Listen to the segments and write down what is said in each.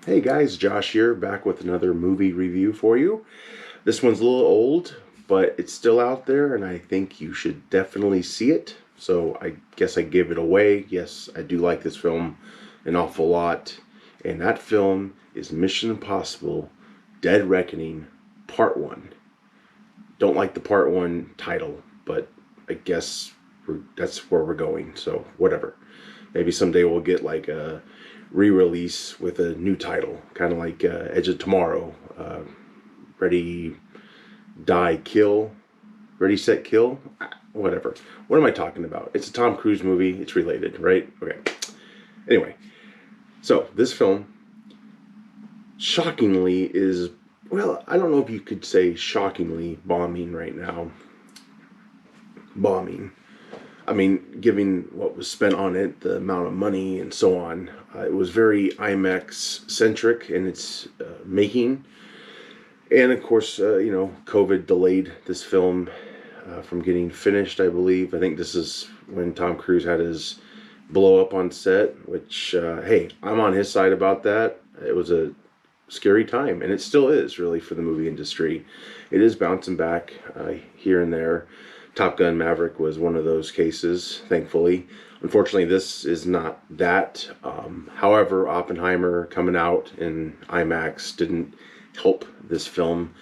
Hey guys, Josh here, back with another movie review for you. This one's a little old, but it's still out there, and I think you should definitely see it. So I guess I give it away. Yes, I do like this film an awful lot, and that film is Mission Impossible Dead Reckoning Part 1. Don't like the Part 1 title, but I guess that's where we're going, so whatever. Maybe someday we'll get like a re-release with a new title, kind of like Edge of Tomorrow, Ready, Die, Kill, Ready, Set, Kill, whatever. What am I talking about? It's a Tom Cruise movie. It's related, right? Okay. Anyway, so this film, shockingly, is, well, I don't know if you could say shockingly bombing right now. Bombing. I mean, given what was spent on it, the amount of money and so on, it was very IMAX centric in its making. And of course, COVID delayed this film from getting finished, I believe. I think this is when Tom Cruise had his blow up on set, which, hey, I'm on his side about that. It was a scary time, and it still is, really, for the movie industry. It is bouncing back here and there. Top Gun Maverick was one of those cases, thankfully. Unfortunately, this is not that. However, Oppenheimer coming out in IMAX didn't help this film,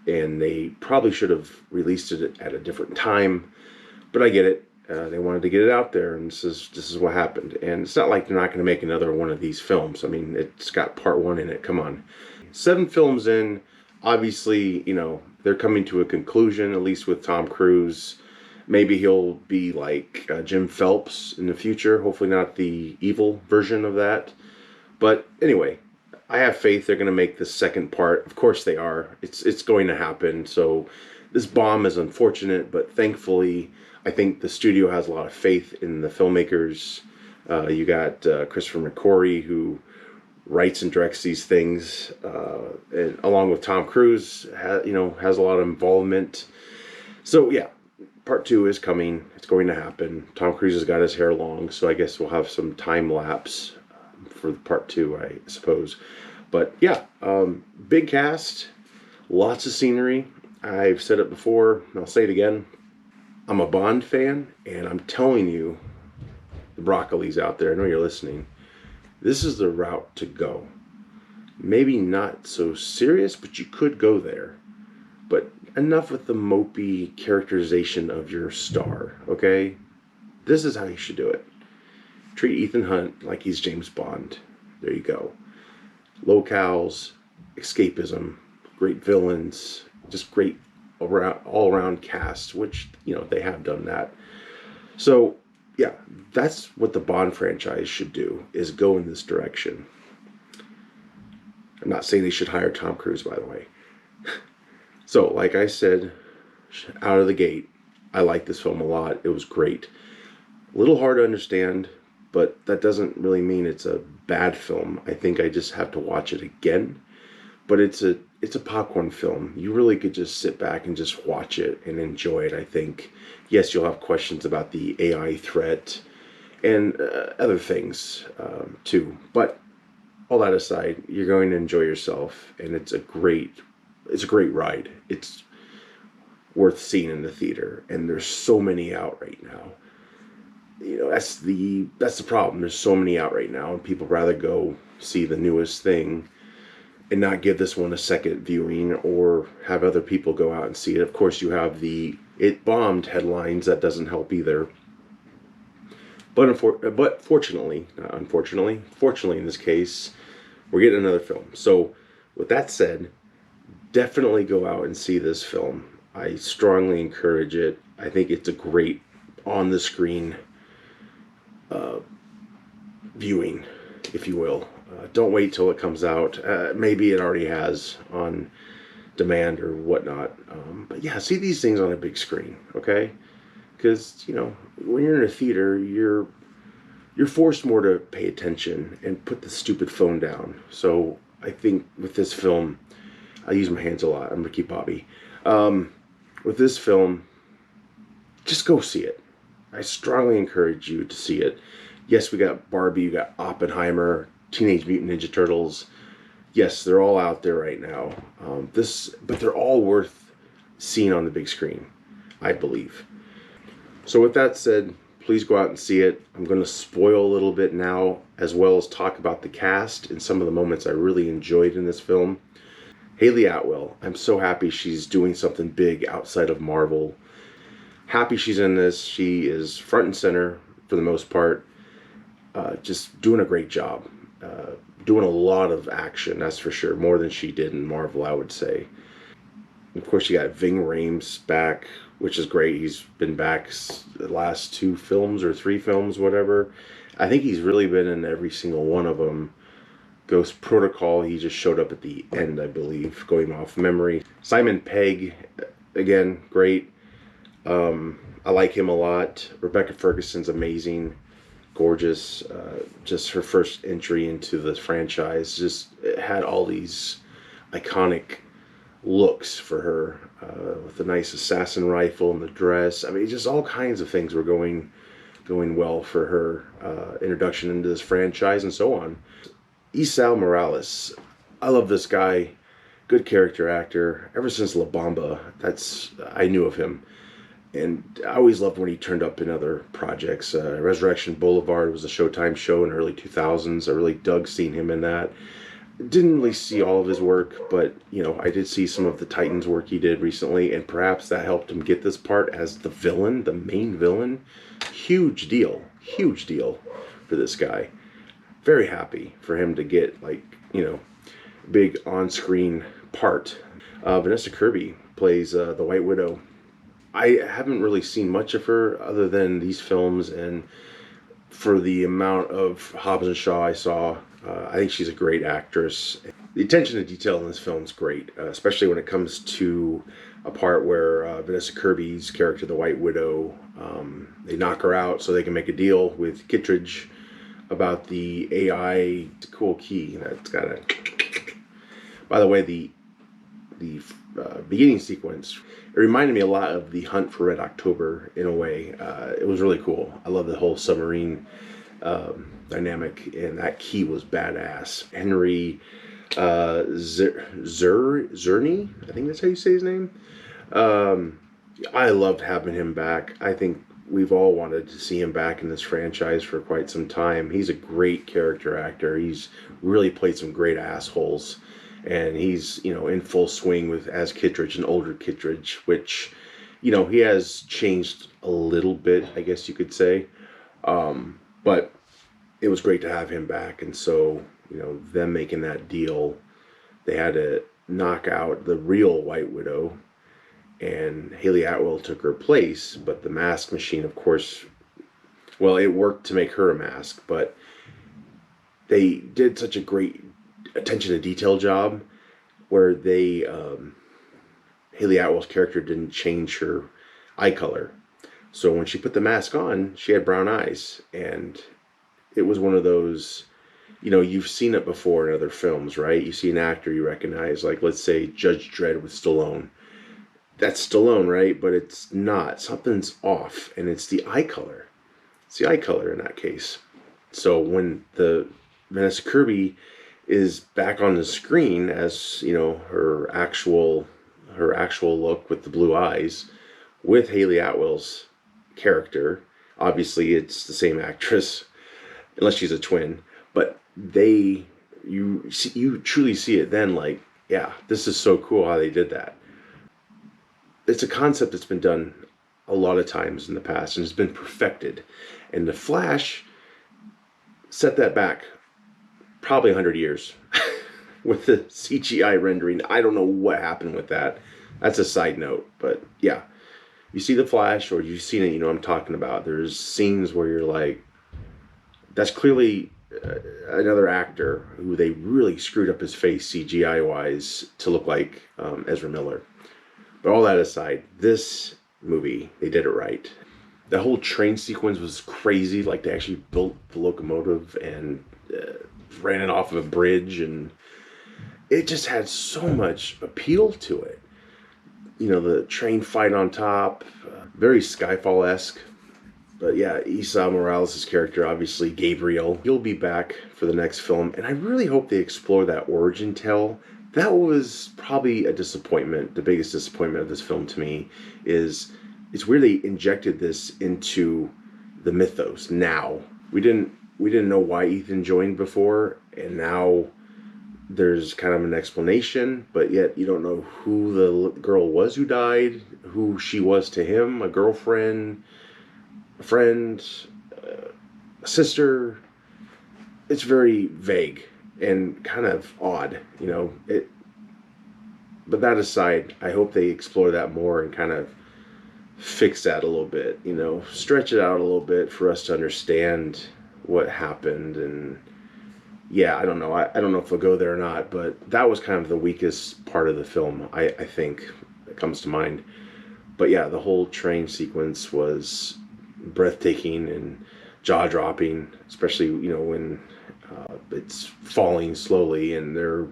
and they probably should have released it at a different time. But I get it. They wanted to get it out there, and this is what happened. And it's not like they're not going to make another one of these films. I mean, it's got part one in it. Come on, 7 films in. Obviously, they're coming to a conclusion. At least with Tom Cruise. Maybe he'll be like Jim Phelps in the future. Hopefully, not the evil version of that. But anyway, I have faith they're going to make the second part. Of course, they are. It's going to happen. So this bomb is unfortunate, but thankfully, I think the studio has a lot of faith in the filmmakers. You got Christopher McQuarrie, who writes and directs these things, and along with Tom Cruise, has a lot of involvement. So yeah, part 2 is coming. It's going to happen. Tom Cruise has got his hair long, so I guess we'll have some time lapse for part 2, I suppose. But yeah, big cast, lots of scenery. I've said it before, and I'll say it again. I'm a Bond fan, and I'm telling you, the broccolis out there, I know you're listening, this is the route to go. Maybe not so serious, but you could go there. But enough with the mopey characterization of your star, okay? This is how you should do it. Treat Ethan Hunt like he's James Bond. There you go. Locales, escapism, great villains, just great all-around cast, which, they have done that. So, yeah, that's what the Bond franchise should do, is go in this direction. I'm not saying they should hire Tom Cruise, by the way. So, like I said, out of the gate, I like this film a lot. It was great. A little hard to understand, but that doesn't really mean it's a bad film. I think I just have to watch it again. But it's a popcorn film. You really could just sit back and just watch it and enjoy it, I think. Yes, you'll have questions about the AI threat and other things too. But all that aside, you're going to enjoy yourself, and it's a great ride. It's worth seeing in the theater, and there's so many out right now. That's the problem. There's so many out right now, and people rather go see the newest thing and not give this one a second viewing, or have other people go out and see it. Of course, you have the "it bombed" headlines. That doesn't help either. But fortunately, not unfortunately, fortunately in this case, we're getting another film. So, with that said, definitely go out and see this film. I strongly encourage it. I think it's a great on-the-screen viewing, if you will. Don't wait till it comes out. Maybe it already has on demand or whatnot. But yeah, see these things on a big screen, okay? Because, when you're in a theater, you're forced more to pay attention and put the stupid phone down. So I think with this film, I use my hands a lot. I'm Ricky Bobby. With this film, just go see it. I strongly encourage you to see it. Yes, we got Barbie, we got Oppenheimer, Teenage Mutant Ninja Turtles. Yes, they're all out there right now. But they're all worth seeing on the big screen, I believe. So with that said, please go out and see it. I'm going to spoil a little bit now, as well as talk about the cast and some of the moments I really enjoyed in this film. Haley Atwell, I'm so happy she's doing something big outside of Marvel. Happy she's in this. She is front and center for the most part. Just doing a great job. Doing a lot of action, that's for sure. More than she did in Marvel, I would say. Of course, you got Ving Rhames back, which is great. He's been back the last two films or three films, whatever. I think he's really been in every single one of them. Ghost Protocol, he just showed up at the end, I believe, going off memory. Simon Pegg, again, great. I like him a lot. Rebecca Ferguson's amazing, gorgeous. Just her first entry into the franchise just had all these iconic looks for her, with the nice assassin rifle and the dress. I mean, just all kinds of things were going well for her introduction into this franchise and so on. Esau Morales, I love this guy. Good character actor. Ever since La Bamba, I knew of him. And I always loved when he turned up in other projects. Resurrection Boulevard was a Showtime show in the early 2000s. I really dug seeing him in that. Didn't really see all of his work, but I did see some of the Titans work he did recently, and perhaps that helped him get this part as the villain, the main villain. Huge deal for this guy. Very happy for him to get big on-screen part. Vanessa Kirby plays the White Widow. I haven't really seen much of her other than these films, and for the amount of Hobbs and Shaw I saw, I think she's a great actress. The attention to detail in this film is great, especially when it comes to a part where Vanessa Kirby's character, the White Widow, they knock her out so they can make a deal with Kittredge about the AI cool key that's got a... By the way, the beginning sequence, it reminded me a lot of The Hunt for Red October in a way. It was really cool. I love the whole submarine dynamic, and that key was badass. Henry Zerny, I think that's how you say his name. I loved having him back. I think we've all wanted to see him back in this franchise for quite some time. He's a great character actor. He's really played some great assholes. And he's, in full swing as Kittredge, an older Kittredge, which, he has changed a little bit, I guess you could say. But it was great to have him back. And so, them making that deal, they had to knock out the real White Widow, and Haley Atwell took her place. But the mask machine, of course, well, it worked to make her a mask, but they did such a great attention to detail job where Haley Atwell's character didn't change her eye color. So when she put the mask on, she had brown eyes, and it was one of those, you've seen it before in other films, right? You see an actor you recognize, like let's say Judge Dredd with Stallone. That's Stallone, right? But it's not. Something's off, and it's the eye color. It's the eye color in that case. So when the Vanessa Kirby is back on the screen as her actual look with the blue eyes with Haley Atwell's character, obviously it's the same actress unless she's a twin, but you truly see it then, like, yeah, this is so cool how they did that. It's a concept that's been done a lot of times in the past and has been perfected, and The Flash set that back probably 100 years with the CGI rendering. I don't know what happened with that. That's a side note. But yeah, you see The Flash, or you've seen it, I'm talking about. There's scenes where you're like, that's clearly another actor who they really screwed up his face CGI-wise to look like Ezra Miller. But all that aside, this movie, they did it right. The whole train sequence was crazy. Like, they actually built the locomotive and ran it off of a bridge, and it just had so much appeal to it. The train fight on top, very Skyfall-esque. But yeah, Esau Morales' character, obviously Gabriel, he'll be back for the next film, and I really hope they explore that origin tale. That was probably a disappointment. The biggest disappointment of this film to me is it's where they injected this into the mythos. Now we didn't know why Ethan joined before, and now there's kind of an explanation, but yet you don't know who the girl was who died, who she was to him, a girlfriend, a friend, a sister. It's very vague and kind of odd, it. But that aside, I hope they explore that more and kind of fix that a little bit, stretch it out a little bit for us to understand what happened. And yeah, I don't know. I don't know if they'll go there or not, but that was kind of the weakest part of the film, I think, that comes to mind. But yeah, the whole train sequence was breathtaking and jaw-dropping, especially, when it's falling slowly and they're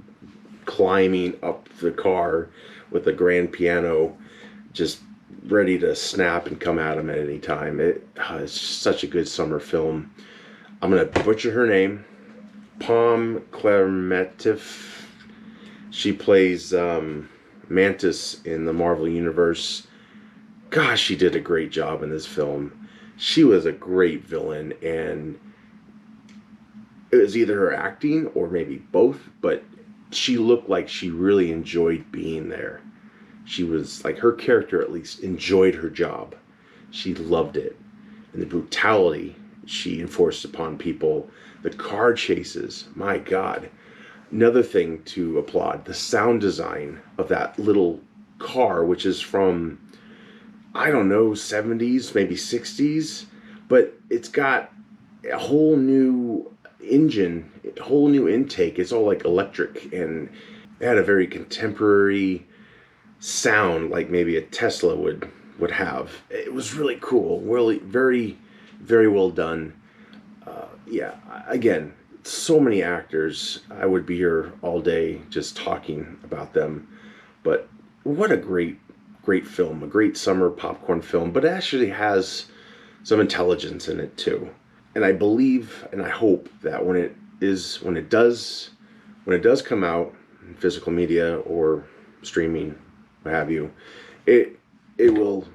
climbing up the car with a grand piano just ready to snap and come at them at any time. It's such a good summer film. I'm going to butcher her name. Pom Klementieff. She plays Mantis in the Marvel Universe. Gosh, she did a great job in this film. She was a great villain, and it was either her acting or maybe both, but she looked like she really enjoyed being there. She was like, her character at least enjoyed her job. She loved it. And the brutality she enforced upon people, the car chases, my God. Another thing to applaud, the sound design of that little car, which is from, I don't know, 70s, maybe 60s, but it's got a whole new engine, a whole new intake. It's all like electric, and it had a very contemporary sound like maybe a Tesla would have. It was really cool, really very, very well done. Yeah, again, so many actors. I would be here all day just talking about them, but what a great film, a great summer popcorn film, but it actually has some intelligence in it too. And I believe and I hope that when it does come out in physical media or streaming, what have you, it will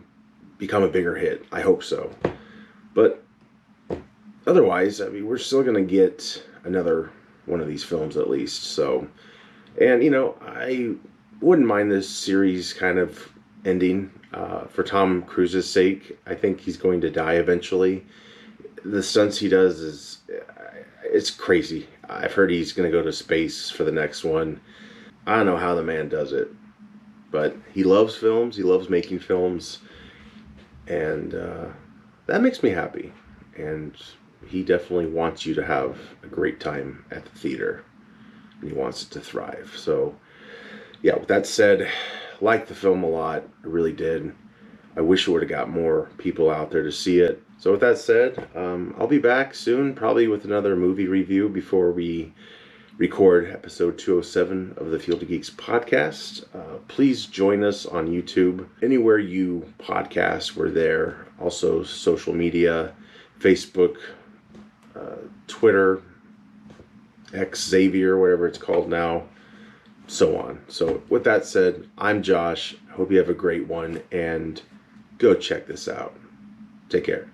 become a bigger hit. I hope so. But otherwise, I mean, we're still going to get another one of these films at least. So, and I wouldn't mind this series kind of ending for Tom Cruise's sake. I think he's going to die eventually. The stunts he does it's crazy. I've heard he's going to go to space for the next one. I don't know how the man does it, but he loves films. He loves making films, and that makes me happy. And he definitely wants you to have a great time at the theater, and he wants it to thrive. So, yeah, with that said, liked the film a lot. I really did. I wish it would have got more people out there to see it. So with that said, I'll be back soon, probably with another movie review before we record episode 207 of the Field of Geeks podcast. Please join us on YouTube. Anywhere you podcast, we're there. Also social media, Facebook, Twitter, X Xavier, whatever it's called now, so on. So with that said, I'm Josh. Hope you have a great one, and go check this out. Take care.